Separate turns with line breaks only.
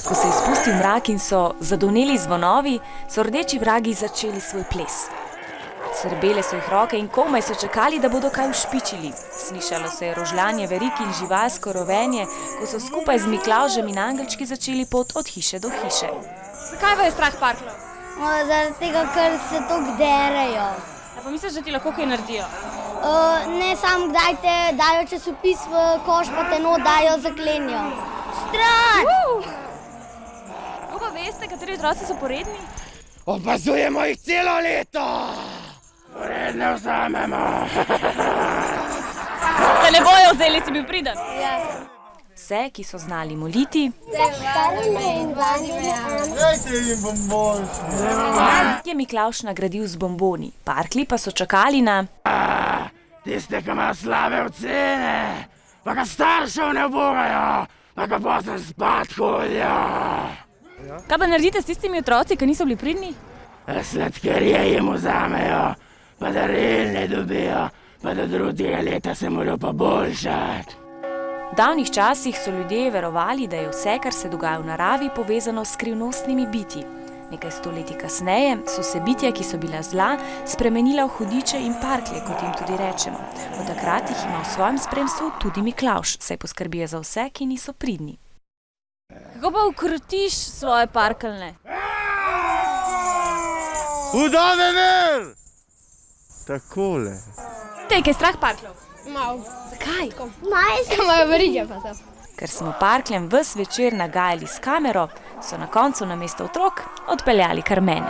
Ko se je spustil mrak in so zadoneli zvonovi, so rdeči vragi začeli svoj ples. Srbele so jih roke in komaj so čakali, da bodo kaj ušpičili. Slišalo se je rožljanje verik in živalsko rovenje, ko so skupaj z Miklavžem in angelčki začeli pot od hiše do hiše.
Zakaj vas je strah parklov?
Zaradi tega, ker se toliko derejo.
A pa misliš, da ti lahko kaj naredijo?
Ne samo kdaj te dajo časopis v koš, pa te not dajo, zaklenijo. Stran!
Kako pa veste, kateri otroci so poredni?
Opazujemo jih celo leto! Poredne vzamemo!
Da ne bojo vzeli, si bil priden?
Ja.
Vse, ki so znali moliti, je Miklavž nagradil z bomboni. Parklji pa so čakali na...
Tiste, ki imajo slabe ocene, pa ga staršev ne ubogajo, pa ga posem spat hodijo.
Kaj pa naredite s tistimi otroci, ki niso bili pridni?
Sladkarije jim vzamejo, pa daril ne dobijo, pa do drugega leta se morajo pa boljšati.
V davnih časih so ljudje verovali, da je vse, kar se dogaja v naravi, povezano s skrivnostnimi bitji. Nekaj stoletij kasneje so se bitja, ki so bila zla, spremenila v hudiče in parklje, kot jim tudi rečemo. Od takrat jih ima v svojem spremstvu tudi Miklavž, saj poskrbijo za vse, ki niso pridni.
Kako pa ukrotiš svoje parkeljne?
Udave ver! Takole.
Te, kaj je strah parklov?
Mal.
Zakaj?
Majske imajo verige pa so.
Ker smo parkljem ves večer nagajali s kamero, so na koncu namesto otrok odpeljali kar mene.